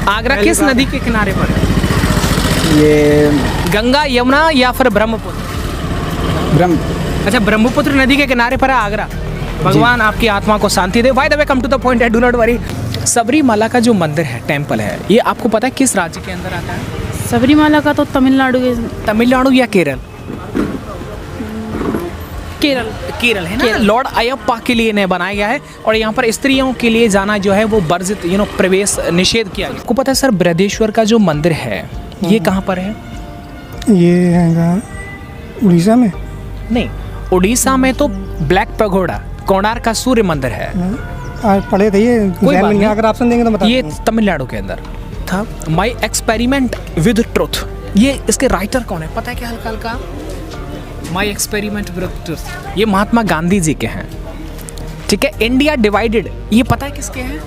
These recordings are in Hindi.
आगरा किस नदी के किनारे पर है? ये गंगा, यमुना या फिर ब्रह्मपुत्र? ब्रह्म अच्छा, ब्रह्मपुत्र नदी के किनारे पर है आगरा। भगवान आपकी आत्मा को शांति दे। By the way, come to the point, do not worry. Sabarimala का जो मंदिर है, टेम्पल है, ये आपको पता है किस राज्य के अंदर आता है? सबरीमाला का तो तमिलनाडु के, तमिलनाडु या केरल? केरल। केरल है ना। लॉर्ड अयप्पा के लिए इन्हें बनाया गया है और यहाँ पर स्त्रियों के लिए जाना जो है वो वर्जित, प्रवेश निषेध किया गया। आपको पता है सर, बृहदेश्वर का जो मंदिर है ये कहाँ पर है? ये है उड़ीसा में। नहीं, उड़ीसा में तो ब्लैक पगोड़ा, कोणार्क का सूर्य मंदिर है। आज पढ़े थे ये, कोई बात नहीं, अगर ऑप्शन देंगे तो बता। ये तमिलनाडु के अंदर था। माई एक्सपेरिमेंट विद ट्रुथ, ये इसके राइटर कौन है पता है क्या? हल्का हल्का, माई एक्सपेरिमेंट विद ट्रुथ, ये महात्मा गांधी जी के हैं। ठीक है। इंडिया डिवाइडेड, ये पता है किसके हैं?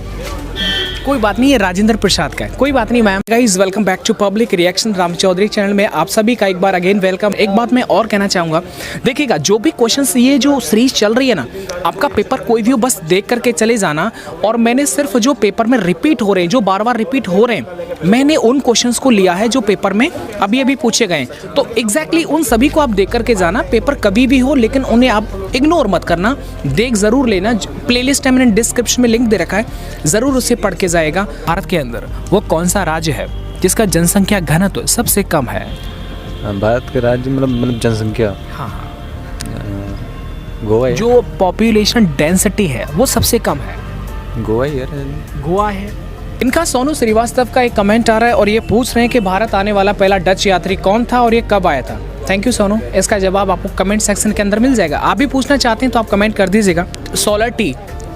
कोई बात नहीं, ये राजेंद्र प्रसाद का है। कोई बात नहीं ma'am. Guys, welcome back to public reaction Ram Chaudhary channel में आप सभी का एक बार अगेन वेलकम। एक बात मैं और कहना चाहूँगा, देखिएगा जो भी क्वेश्चंस, ये जो सीरीज चल रही है ना, आपका पेपर कोई भी हो बस देख करके चले जाना। और मैंने सिर्फ जो पेपर में रिपीट हो रहे हैं, जो बार बार रिपीट हो रहे हैं, मैंने उन क्वेश्चंस को लिया है जो पेपर में अभी अभी पूछे गए। तो एग्जैक्टली उन सभी को आप देख करके जाना, पेपर कभी भी हो, लेकिन उन्हें आप इग्नोर मत करना, देख जरूर लेना। प्लेलिस्ट है, मैंने डिस्क्रिप्शन में लिंक दे रखा है, जरूर उसे पढ़ के जाएगा। भारत के अंदर वो कौन सा राज्य है जिसका जनसंख्या घनत्व सबसे कम है? भारत के राज्य मतलब जनसंख्या, हाँ, गोवा है। जो पॉपुलेशन डेंसिटी है वो सबसे कम है। गोवा ही है। गोवा है। इनका सोनू श्रीवास्तव का एक कमेंट आ रहा है और ये पूछ रहे हैं कि भारत आने वाला पहला डच यात्री कौन था और ये कब आया था? थैंक यू सोनू, इसका जवाब आपको कमेंट सेक्शन के अंदर मिल जाएगा। आप भी पूछना चाहते हैं तो आप कमेंट कर दीजिएगा।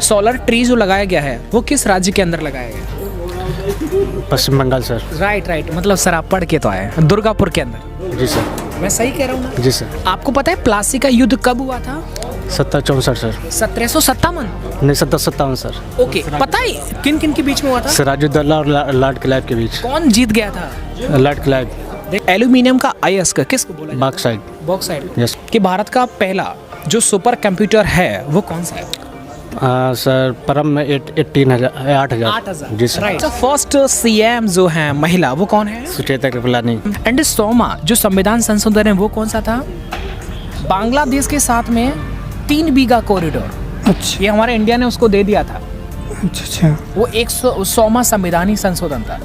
सोलर ट्री जो लगाया गया है वो किस राज्य के अंदर लगाया गया? पश्चिम बंगाल सर। राइट, मतलब सर आप पढ़ के तो आए, दुर्गापुर के अंदर। जी सर। मैं सही कह रहा हूँ ना? जी सर। आपको पता है प्लासी का युद्ध कब हुआ था? 1764 सर। 1757? नहीं, 1757 सर। ओके, पता है किन किन के बीच में हुआ था? सिराजुद्दौला और लॉर्ड क्लाइव के बीच। कौन जीत गया था? Lord Clive. एल्यूमिनियम का अयस्क किसको बोला? बॉक्साइड। यस। कि भारत का पहला जो सुपर कंप्यूटर है वो कौन सा है? सर परम में 8,000। जी सर। राइट। फर्स्ट सीएम जो है महिला वो कौन है? सुचेता कृपलानी। एंड सोमा जो संविधान संशोधन है वो कौन सा था? बांग्लादेश के साथ में 3 बीघा कॉरिडोर। अच्छा, ये हमारे इंडिया ने उसको दे दिया था। अच्छा। वो 100वां संविधानी संशोधन था,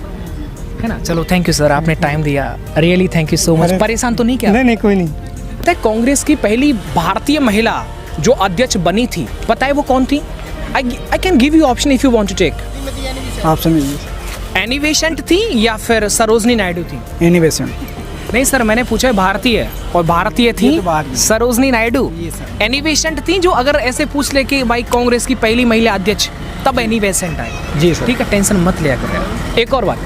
है ना। चलो थैंक यू सर, आपने टाइम दिया, really thank you so much. परेशान तो नहीं किया? नहीं, कोई नहीं। पता है कांग्रेस की पहली भारतीय महिला जो अध्यक्ष बनी थी, पता है वो कौन थी? I can give you option if you want to take. Option Annie Besant थी या फिर सरोजनी नायडू थी? Annie Besant. नहीं सर, मैंने पूछा है भारतीय, और भारतीय थी सरोजनी नायडू। एनी बेसेंट थी, जो अगर ऐसे पूछ ले कि भाई कांग्रेस की पहली महिला अध्यक्ष, तब एनी बेसेंट आई। जी सर। ठीक है, टेंशन मत लिया करें। एक और बात,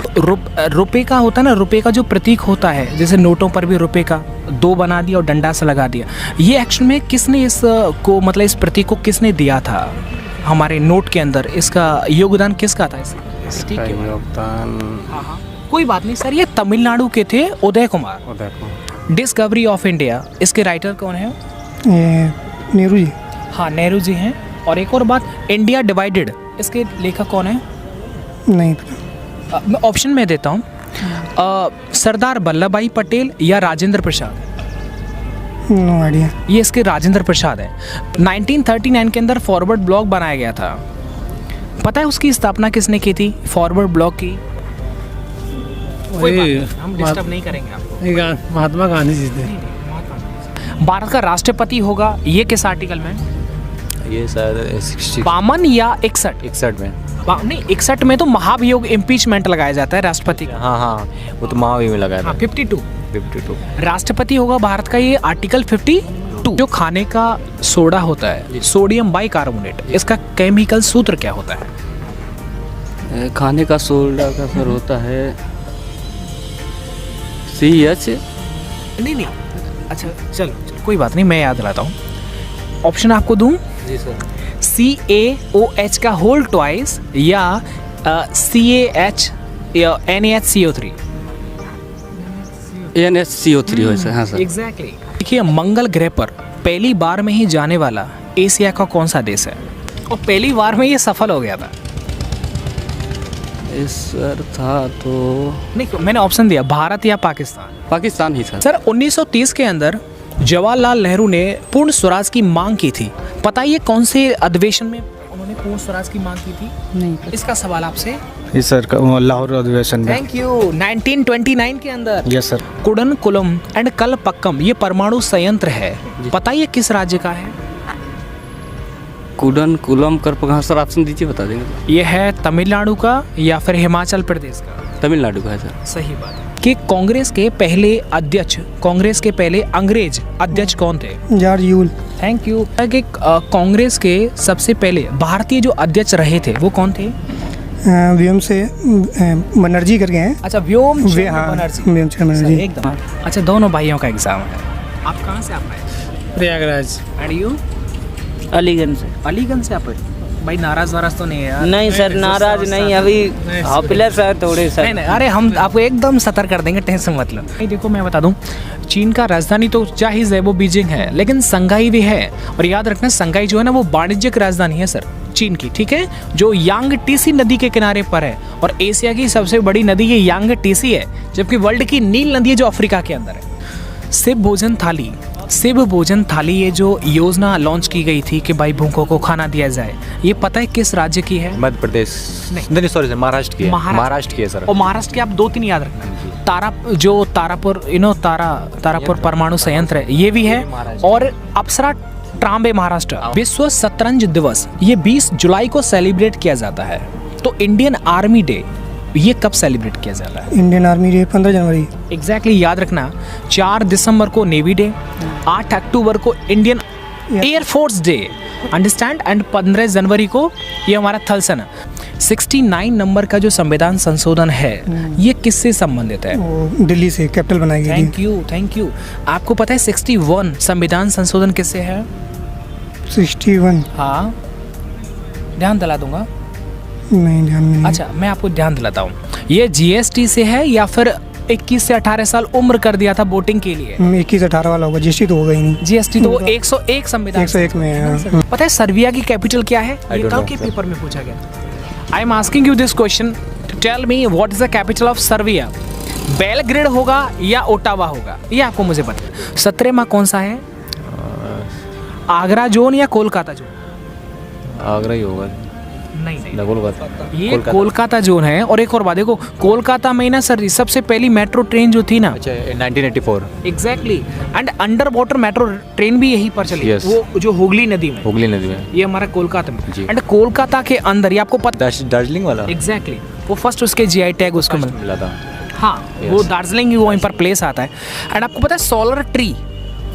रुपए का होता है ना, रुपए का जो प्रतीक होता है, जैसे नोटों पर भी रुपए का 2 बना दिया और डंडा से लगा दिया, ये एक्शन में किसने इसको, मतलब इस प्रतीक को किसने दिया था हमारे नोट के अंदर? इसका योगदान किसका था? इसका योगदान, कोई बात नहीं सर, ये तमिलनाडु के थे, Uday Kumar. Discovery of India, इसके राइटर कौन है? नेहरू जी। हाँ, नेहरू जी हैं। और एक और बात, इंडिया डिवाइडेड, इसके लेखक कौन है? नहीं पता। मैं ऑप्शन में देता हूँ, सरदार वल्लभ भाई पटेल या राजेंद्र प्रसाद। No idea. ये इसके राजेंद्र प्रसाद है। 1939 के अंदर फॉरवर्ड ब्लॉक बनाया गया था। पता है उसकी स्थापना किसने की थी, फॉरवर्ड ब्लॉक की? कोई बात नहीं, हम डिस्टर्ब नहीं करेंगे आपको। महात्मा गांधी जी थे। भारत का राष्ट्रपति होगा ये किस आर्टिकल में? ये शायद 52 या 61 में। नहीं, 61 में तो महाभियोग इम्पीचमेंट लगाया जाता है राष्ट्रपति का। हाँ, वो तो महावी में लगाया था। 52 52। राष्ट्रपति होगा भारत का ये आर्टिकल 52। जो खाने का सोडा होता है, सोडियम बाइकार्बोनेट, इसका केमिकल सूत्र क्या होता है? खाने का सोडा का सर होता है CH। नहीं, अच्छा चलो कोई बात नहीं, मैं याद दिलाता हूँ। ऑप्शन आपको दूं? जी सर। CaOH का होल ट्वाइस या CaH या NaHCO3? NaCO3 हो सर। हाँ सर, एग्जैक्टली। देखिए, मंगल ग्रह पर पहली बार में ही जाने वाला एशिया का कौन सा देश है, और पहली बार में ये सफल हो गया था? ये सर था तो नहीं, मैंने ऑप्शन दिया भारत या पाकिस्तान। पाकिस्तान ही सर। सर 1930 के अंदर जवाहरलाल नेहरू ने पूर्ण स्वराज की मांग की थी। पता है ये कौन से अधिवेशन में उन्होंने पूर्ण स्वराज की मांग की थी? नहीं इसका सवाल आपसे। यस सर, लाहौर अधिवेशन में। Thank you. 1929 के अंदर yes sir. Kudankulam and Kalpakkam ये परमाणु संयंत्र है, पता है ये किस राज्य का है? कुडन कुलम कर कहाँ सर, ऑप्शन दीजिए, बता देंगे। ये है तमिलनाडु का या फिर हिमाचल प्रदेश का? तमिलनाडु का है सर। सही बात है। कि कांग्रेस के पहले अध्यक्ष, कांग्रेस के पहले अंग्रेज अध्यक्ष कौन थे? George Yule. Thank you. कि कांग्रेस के सबसे पहले भारतीय जो अध्यक्ष रहे थे वो कौन थे? व्योम से बनर्जी करके हैं। अच्छा, व्योम वे हाँ व्योम से बनर्जी। एकदम। अच्छा, दोनों भाइयों का एग्जाम है। आप कहाँ से आप आए? प्रयागराज। And you? अलीगंज से। अलीगंज से आप आए? भाई नाराज वाराज तो नहीं है यार? नहीं सर, नाराज नहीं, अभी हॉपलेस है थोड़े सर। नहीं, अरे हम आपको एकदम सतर्क कर देंगे, टेंशन मत लो। नहीं देखो, मैं बता दूं, चीन का राजधानी तो जाहिर है वो बीजिंग है, लेकिन संघाई भी है। और याद रखना, संघाई जो है ना वो वाणिज्यिक राजधानी है सर चीन की, ठीक है, जो यांग टीसी नदी के किनारे पर है। और एशिया की सबसे बड़ी नदी ये यांग टीसी है, जबकि वर्ल्ड की नील नदी है जो अफ्रीका के अंदर है। शिव भोजन थाली ये जो योजना लॉन्च की गई थी कि भाई भूखों को खाना दिया जाए, ये पता है किस राज्य की है? मध्य प्रदेश नहीं, सॉरी सर, महाराष्ट्र की है। महाराष्ट्र की है सर। और महाराष्ट्र के आप 2-3 याद रखना। तारापुर तारापुर परमाणु संयंत्र है, ये भी है। और अप्सरा ट्राम्बे महाराष्ट्र। विश्व शतरंज दिवस ये 20 जुलाई को सेलिब्रेट किया जाता है। तो इंडियन आर्मी डे ये कब सेलिब्रेट किया जाता है? इंडियन आर्मी डे 15 जनवरी। एग्जैक्टली याद रखना। 4 दिसंबर को नेवी डे, 8 अक्टूबर को Indian air force day, understand, and 15 जनवरी को ये हमारा थल सेना। 69 नंबर का जो संविधान संशोधन है ये किससे संबंधित है? वो दिल्ली से कैपिटल बनाई गई थी। Thank you. आपको पता है 61 संविधान संशोधन किससे है? 61। हाँ, ध्यान दिला दूंगा। नहीं, ध्यान में नहीं। अच्छा, मैं आपको ध्यान दिलाता हूँ। ये जीएसटी से है या फिर 21 से 18 साल उम्र कर दिया था वोटिंग के लिए? 21-18 वाला होगा, जीएसटी तो होगा ही नहीं। जीएसटी तो 101 संविधान 101 में है। पता है सर्बिया की कैपिटल क्या है? ये कल के पेपर में पूछा गया। I am asking you this question, tell me what is the capital of Serbia? Belgrade होगा या ओटावा होगा, ये आपको मुझे पता। 17वां कौन सा है? आगरा जोन या कोलकाता जोन? आगरा ही होगा। नहीं, ये कोलकाता जोन है। और एक और बात देखो, कोलकाता में ना सर सबसे पहली मेट्रो ट्रेन जो थी ना, अच्छा 1984। Exactly, and under water metro train भी यहीं पर चली। Yes. वो जो हुगली नदी में, ये हमारा कोलकाता में। एंड कोलकाता के अंदर, ये आपको पता, दार्जिलिंग वाला। एग्जैक्टली, वो फर्स्ट उसके जीआई टैग उसको मिला था। हाँ, वो दार्जिलिंग ही वहीं पर प्लेस आता है। एंड आपको पता है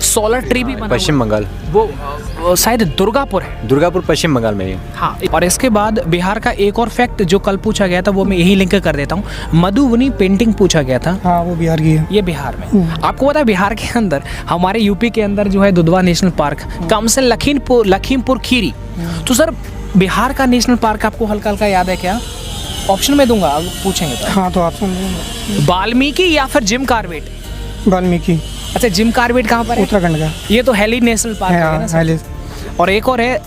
सोलर ट्री भी बना पश्चिम बंगाल, वो शायद दुर्गापुर है। दुर्गापुर पश्चिम बंगाल में है। हाँ, और इसके बाद बिहार का एक और फैक्ट जो कल पूछा गया था वो मैं यही लिंक कर देता हूँ। मधुबनी पेंटिंग पूछा गया था। हाँ, वो बिहार की है। ये बिहार में। आपको पता है बिहार के अंदर, हमारे यूपी के अंदर जो है दुधवा नेशनल पार्क, कमसन लखीमपुर खीरी। तो सर बिहार का नेशनल पार्क आपको हल्का हल्का याद है क्या? ऑप्शन में दूंगा, अब पूछेंगे तो। हाँ, तो ऑप्शन दूंगा। वाल्मीकि या फिर जिम कार्बेट? वाल्मीकि। अच्छा, जिम कार्बेट कहाँ पर है? उत्तराखंड का। ये तो हेली नेशनल पार्क है ना सर? हेली। और एक और है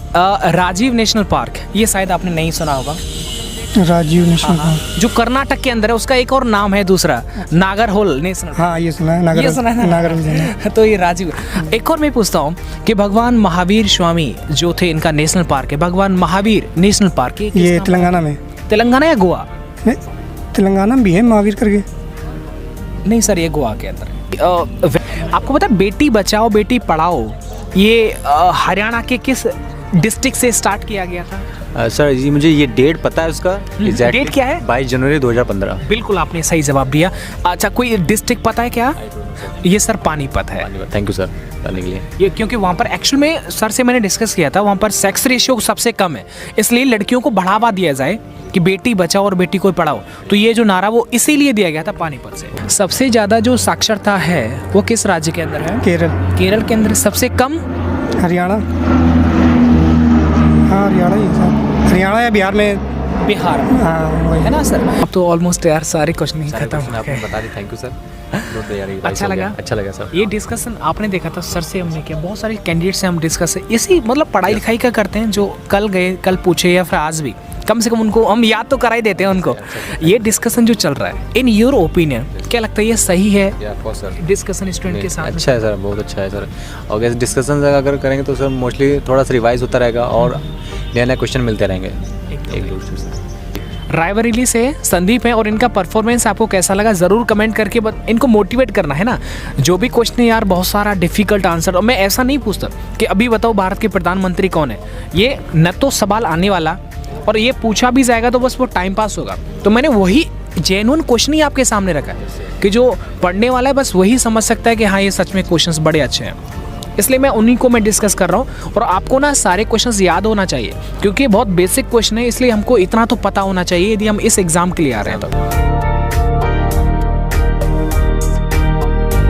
राजीव नेशनल पार्क, ये शायद आपने नहीं सुना होगा। राजीव नेशनल पार्क जो कर्नाटक के अंदर है, उसका एक और नाम है दूसरा, नागरहोल नेशनल। हाँ, ये सुना है। नागरहोल। तो ये राजीव। एक और मैं पूछता हूँ कि भगवान महावीर स्वामी जो थे, इनका नेशनल पार्क है भगवान महावीर नेशनल पार्क। ये तेलंगाना में। तेलंगाना या गोवा? तेलंगाना में भी है महावीर करके। नहीं सर, ये गोवा के अंदर। आपको पता है बेटी बचाओ बेटी पढ़ाओ ये हरियाणा के किस डिस्ट्रिक्ट से स्टार्ट किया गया था? सर जी मुझे ये डेट पता है उसका। डेट क्या है? 22 जनवरी 2015। बिल्कुल, आपने सही जवाब दिया। अच्छा, कोई डिस्ट्रिक्ट पता है क्या? ये सर पानीपत है। थैंक यू सर बताने के लिए। ये क्योंकि वहाँ पर एक्चुअल में सर से मैंने डिस्कस किया था, वहाँ पर सेक्स रेशियो सबसे कम है, इसलिए लड़कियों को बढ़ावा दिया जाए कि बेटी बचाओ और बेटी को पढ़ाओ। तो ये जो नारा वो इसीलिए दिया गया था पानीपत से। सबसे ज़्यादा जो साक्षरता है वो किस राज्य के अंदर है? केरल के अंदर। सबसे कम? हरियाणा। हाँ, हरियाणा ही है। हरियाणा या बिहार में? बिहार हाँ, है ना सर? अब तो ऑलमोस्ट यार सारे क्वेश्चन ही खत्म हो गए। बता दी। Thank you sir. अच्छा लगा सर। ये डिस्कशन आपने देखा था सर से हमने किया, बहुत सारे कैंडिडेट से हम डिस्कस इसी मतलब पढ़ाई लिखाई का करते हैं, जो कल पूछे या फिर आज भी कम से कम उनको हम याद तो करा ही देते हैं उनको। ये डिस्कशन जो चल रहा है, इन योर ओपिनियन क्या लगता है ये सही है सर डिस्कशन स्टूडेंट के साथ? अच्छा है सर, बहुत अच्छा है सर। और ऐसे डिस्कशन अगर करेंगे तो सर मोस्टली थोड़ा सा रिवाइज होता रहेगा और नए नए क्वेश्चन मिलते रहेंगे एक दूसरे से। रायबरेली से संदीप है और इनका परफॉर्मेंस आपको कैसा लगा ज़रूर कमेंट करके इनको मोटिवेट करना है ना। जो भी क्वेश्चन है यार बहुत सारा डिफ़िकल्ट आंसर, और मैं ऐसा नहीं पूछता कि अभी बताओ भारत के प्रधानमंत्री कौन है, ये न तो सवाल आने वाला और ये पूछा भी जाएगा तो बस वो टाइम पास होगा। तो मैंने वही जेन्युइन क्वेश्चन ही आपके सामने रखा है कि जो पढ़ने वाला है बस वही समझ सकता है कि हाँ ये सच में क्वेश्चंस बड़े अच्छे हैं। इसलिए मैं उन्हीं को मैं डिस्कस कर रहा हूँ। और आपको ना सारे क्वेश्चंस याद होना चाहिए क्योंकि बहुत बेसिक क्वेश्चन है, इसलिए हमको इतना तो पता होना चाहिए यदि हम इस एग्ज़ाम के लिए आ रहे हैं तो।